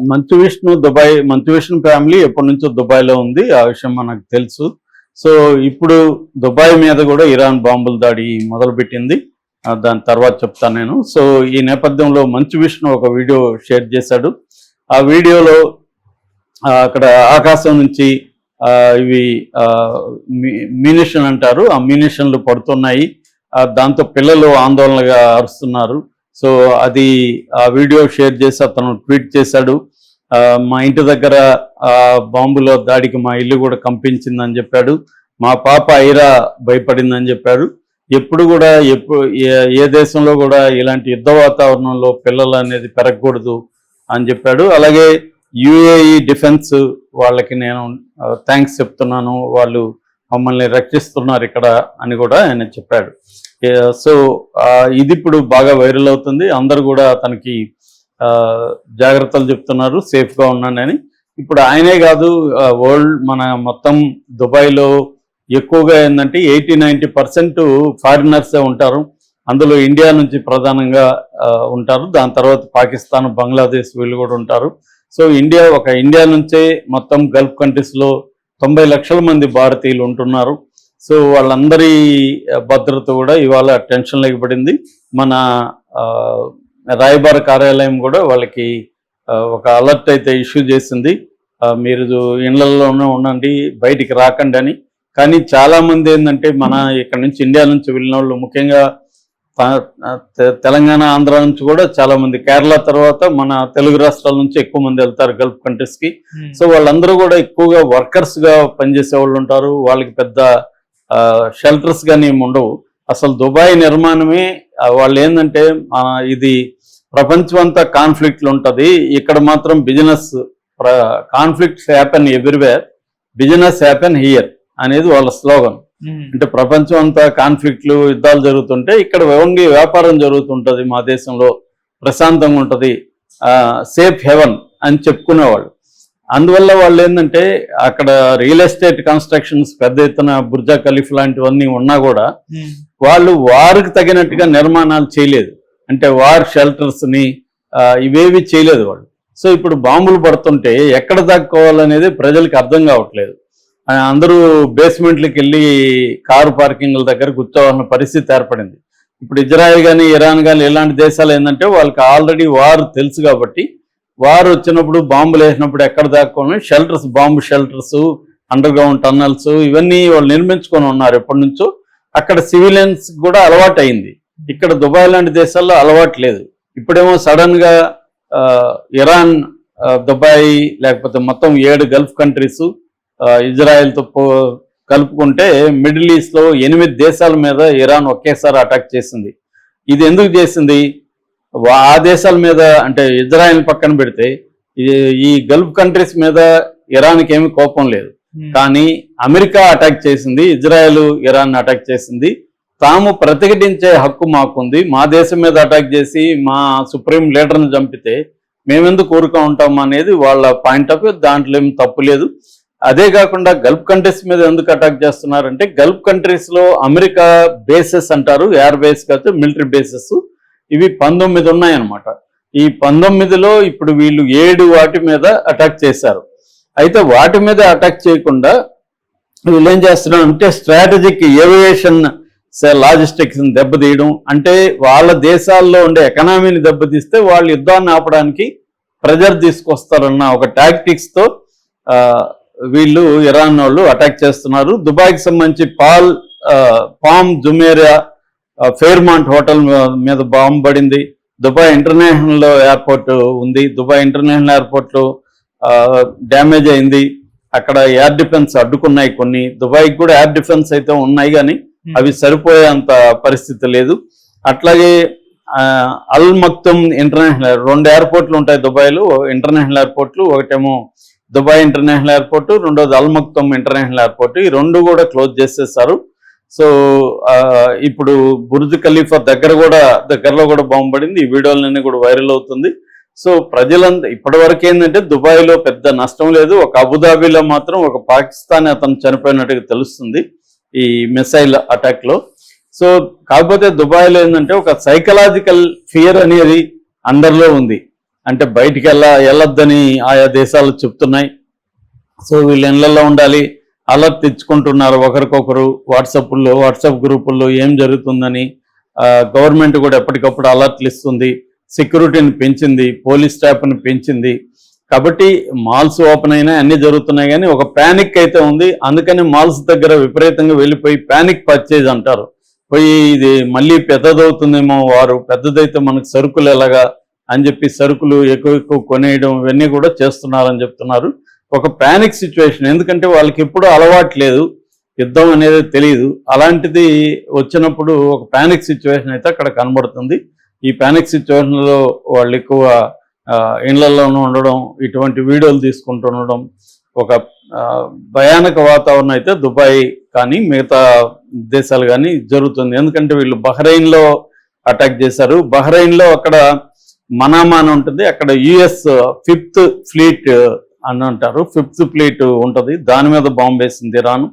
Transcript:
Manchu Vishnu family ఎప్పటి నుంచో దుబాయ్లో ఉంది. ఆ విషయం మనకు తెలుసు. సో ఇప్పుడు దుబాయ్ మీద కూడా ఇరాన్ బాంబుల దాడి మొదలుపెట్టింది. దాని తర్వాత చెప్తాను నేను. సో ఈ నేపథ్యంలో మంచు విష్ణు ఒక వీడియో షేర్ చేశాడు. ఆ వీడియోలో అక్కడ ఆకాశం నుంచి ఇవి మ్యూనిషన్ అంటారు, ఆ మ్యూనిషన్లు పడుతున్నాయి. దాంతో పిల్లలు ఆందోళనగా అరుస్తున్నారు. సో అది ఆ వీడియో షేర్ చేసి అతను ట్వీట్ చేశాడు. మా ఇంటి దగ్గర బాంబుల దాడికి మా ఇల్లు కూడా కంపించిందని చెప్పాడు. మా పాప ఐరా భయపడిందని చెప్పాడు. ఎప్పుడు కూడా ఏ దేశంలో కూడా ఇలాంటి యుద్ధ వాతావరణంలో పిల్లలు అనేది పెరగకూడదు అని చెప్పాడు. అలాగే యుఏఈ డిఫెన్స్ వాళ్ళకి నేను థ్యాంక్స్ చెప్తున్నాను, వాళ్ళు మమ్మల్ని రక్షిస్తున్నారు ఇక్కడ అని కూడా ఆయన చెప్పాడు. సో ఇది ఇప్పుడు బాగా వైరల్ అవుతుంది. అందరూ కూడా తనకి జాగ్రత్తలు చెప్తున్నారు, సేఫ్గా ఉన్నానని. ఇప్పుడు ఆయనే కాదు, మన మొత్తం దుబాయ్లో ఎక్కువగా ఏంటంటే 80-90% ఫారినర్సే ఉంటారు. అందులో ఇండియా నుంచి ప్రధానంగా ఉంటారు. దాని తర్వాత పాకిస్తాన్, బంగ్లాదేశ్ వీళ్ళు కూడా ఉంటారు. సో ఇండియా నుంచే మొత్తం గల్ఫ్ కంట్రీస్లో 90 లక్షల మంది భారతీయులు ఉంటున్నారు. సో వాళ్ళందరి భద్రత కూడా ఇవాళ టెన్షన్లోకి పడింది. మన రాయబార కార్యాలయం కూడా వాళ్ళకి ఒక అలర్ట్ అయితే ఇష్యూ చేసింది, మీరు ఇళ్లలోనే ఉండండి, బయటికి రాకండి అని. కానీ చాలామంది ఏంటంటే మన ఇక్కడ నుంచి ఇండియా నుంచి వెళ్ళిన వాళ్ళు, ముఖ్యంగా తెలంగాణ, ఆంధ్ర నుంచి కూడా చాలామంది, కేరళ తర్వాత మన తెలుగు రాష్ట్రాల నుంచి ఎక్కువ మంది వెళ్తారు గల్ఫ్ కంట్రీస్కి. సో వాళ్ళందరూ కూడా ఎక్కువగా వర్కర్స్గా పనిచేసే వాళ్ళు ఉంటారు. వాళ్ళకి పెద్ద షెల్టర్స్ కానీ ఉండవు. అసలు దుబాయ్ నిర్మాణమే వాళ్ళు ఏంటంటే ఇది ప్రపంచం అంతా కాన్ఫ్లిక్ట్లు ఉంటుంది, ఇక్కడ మాత్రం business, conflicts happen everywhere, business happen here అనేది వాళ్ళ స్లోగన్. అంటే ప్రపంచం అంతా కాన్ఫ్లిక్ట్లు, యుద్ధాలు జరుగుతుంటే ఇక్కడ ఓన్లీ వ్యాపారం జరుగుతుంటుంది, మా దేశంలో ప్రశాంతంగా ఉంటుంది, సేఫ్ హెవెన్ అని చెప్పుకునేవాళ్ళు. అందువల్ల వాళ్ళు ఏంటంటే అక్కడ రియల్ ఎస్టేట్ కన్స్ట్రక్షన్స్ పెద్ద ఎత్తున బుర్జా ఖలీఫ్ లాంటివన్నీ ఉన్నా కూడా వాళ్ళు వారికి తగినట్టుగా నిర్మాణాలు చేయలేదు. అంటే వార్ షెల్టర్స్ని ఇవేవి చేయలేదు వాళ్ళు. సో ఇప్పుడు బాంబులు పడుతుంటే ఎక్కడ దాక్కోవాలనేది ప్రజలకు అర్థం కావట్లేదు. అందరూ బేస్మెంట్లకు వెళ్ళి కారు పార్కింగ్ల దగ్గర కూర్చోవాలన్న పరిస్థితి ఏర్పడింది. ఇప్పుడు ఇజ్రాయెల్ కానీ, ఇరాన్ కానీ ఇలాంటి దేశాలు ఏంటంటే వాళ్ళకి ఆల్రెడీ వార్ తెలుసు కాబట్టి, వారు వచ్చినప్పుడు బాంబులు వేసినప్పుడు ఎక్కడ దాక్కోని shelters, bomb shelters, underground tunnels ఇవన్నీ వాళ్ళు నిర్మించుకొని ఉన్నారు ఎప్పటి నుంచో. అక్కడ సివిలియన్స్ కూడా అలవాటు అయింది. ఇక్కడ దుబాయ్ లాంటి దేశాల్లో అలవాటు లేదు. ఇప్పుడేమో సడన్గా ఇరాన్, దుబాయ్, లేకపోతే మొత్తం 7 గల్ఫ్ కంట్రీస్ ఇజ్రాయెల్తో కలుపుకుంటే మిడిల్ ఈస్ట్లో 8 దేశాల మీద ఇరాన్ ఒకేసారి అటాక్ చేసింది. ఇది ఎందుకు చేసింది? ఆ దేశాల మీద అంటే ఇజ్రాయెల్ పక్కన పెడితే ఈ గల్ఫ్ కంట్రీస్ మీద ఇరాన్కి ఏమి కోపం లేదు. కానీ అమెరికా అటాక్ చేసింది, ఇజ్రాయెల్ ఇరాన్ అటాక్ చేసింది. తాము ప్రతిఘటించే హక్కు మాకుంది. మా దేశం మీద అటాక్ చేసి మా సుప్రీం లీడర్ని చంపితే మేమెందుకు ఊరుగా ఉంటాం అనేది వాళ్ళ పాయింట్ ఆఫ్ వ్యూ. దాంట్లో ఏం తప్పు లేదు. అదే కాకుండా గల్ఫ్ కంట్రీస్ మీద ఎందుకు అటాక్ చేస్తున్నారంటే, గల్ఫ్ కంట్రీస్లో అమెరికా బేసెస్ అంటారు, ఎయిర్ బేస్ కాదు, మిలిటరీ బేసెస్, ఇవి 19 ఉన్నాయన్నమాట. ఈ 19లో ఇప్పుడు వీళ్ళు 7 వాటి మీద అటాక్ చేశారు. అయితే వాటి మీద అటాక్ చేయకుండా వీళ్ళు ఏం చేస్తున్నారు అంటే స్ట్రాటజిక్ ఏవియేషన్ లాజిస్టిక్స్ని దెబ్బతీయడం. అంటే వాళ్ళ దేశాల్లో ఉండే ఎకనామీని దెబ్బతీస్తే వాళ్ళు యుద్ధాన్ని ఆపడానికి ప్రెజర్ తీసుకొస్తారన్న ఒక టాక్టిక్స్తో వీళ్ళు ఇరాన్ వాళ్ళు అటాక్ చేస్తున్నారు. దుబాయ్కి సంబంధించి పామ్ జుమేరియా ఫెయిర్మాంట్ హోటల్ మీద బాంబు పడింది. దుబాయ్ ఇంటర్నేషనల్ ఎయిర్పోర్ట్ ఉంది, దుబాయ్ ఇంటర్నేషనల్ ఎయిర్పోర్ట్లో డ్యామేజ్ అయింది. అక్కడ ఎయిర్ డిఫెన్స్ అడ్డుకున్నాయి కొన్ని. దుబాయ్కి కూడా ఎయిర్ డిఫెన్స్ అయితే ఉన్నాయి కానీ అవి సరిపోయేంత పరిస్థితి లేదు. అట్లాగే అల్ మక్తుమ్ ఇంటర్నేషనల్ 2 ఎయిర్పోర్ట్లు ఉంటాయి దుబాయ్లో, ఇంటర్నేషనల్ ఎయిర్పోర్ట్లు. ఒకటేమో దుబాయ్ ఇంటర్నేషనల్ ఎయిర్పోర్ట్, రెండోది అల్ మక్తుమ్ ఇంటర్నేషనల్ ఎయిర్పోర్ట్. ఈ 2 కూడా క్లోజ్ చేసేసారు. సో ఇప్పుడు బుర్జ్ ఖలీఫా దగ్గరలో కూడా బాంబు పడింది. ఈ వీడియోలన్నీ కూడా వైరల్ అవుతుంది. సో ప్రజలంతా ఇప్పటి వరకు ఏంటంటే దుబాయ్లో పెద్ద నష్టం లేదు. ఒక అబుదాబిలో మాత్రం ఒక పాకిస్తానీ అతను చనిపోయినట్టుగా తెలుస్తుంది ఈ మిసైల్ అటాక్లో. సో కాకపోతే దుబాయ్లో ఏంటంటే ఒక సైకలాజికల్ ఫియర్ అనేది అందరిలో ఉంది. అంటే బయటికి వెళ్ళొద్దని ఆయా దేశాలు చెప్తున్నాయి. సో వీళ్ళు ఇళ్లలో ఉండాలి, అలర్ట్ తెచ్చుకుంటున్నారు ఒకరికొకరు వాట్సాప్ గ్రూపుల్లో ఏం జరుగుతుందని. గవర్నమెంట్ కూడా ఎప్పటికప్పుడు అలర్ట్లు ఇస్తుంది, సెక్యూరిటీని పెంచింది, పోలీస్ స్టాఫ్ని పెంచింది. కాబట్టి మాల్స్ ఓపెన్ అయినా అన్ని జరుగుతున్నాయి, కానీ ఒక ప్యానిక్ అయితే ఉంది. అందుకని మాల్స్ దగ్గర విపరీతంగా వెళ్ళిపోయి ప్యానిక్ పర్చేజ్ అంటారు, పోయి ఇది మళ్ళీ పెద్దదవుతుందేమో, వారు పెద్దదైతే మనకు సరుకులు ఎలాగా అని చెప్పి సరుకులు ఎక్కువ కొనేయడం ఇవన్నీ కూడా చేస్తున్నారని చెప్తున్నారు. ఒక ప్యానిక్ సిచ్యువేషన్, ఎందుకంటే వాళ్ళకి ఎప్పుడూ అలవాటు లేదు, యుద్ధం అనేది తెలియదు. అలాంటిది వచ్చినప్పుడు ఒక ప్యానిక్ సిచ్యువేషన్ అయితే అక్కడ కనబడుతుంది. ఈ ప్యానిక్ సిచ్యువేషన్లో వాళ్ళు ఎక్కువ ఇళ్లలోనూ ఉండడం, ఇటువంటి వీడియోలు తీసుకుంటుండడం, ఒక భయానక వాతావరణం అయితే దుబాయ్ కానీ మిగతా దేశాలు కానీ జరుగుతుంది. ఎందుకంటే వీళ్ళు బహ్రెయిన్లో అటాక్ చేశారు. బహ్రెయిన్లో అక్కడ మనామా అని ఉంటుంది, అక్కడ US 5th ఫ్లీట్ అని అంటారు, 5th ఫ్లీట్ ఉంటుంది, దాని మీద బాంబు వేసింది ఇరాన్.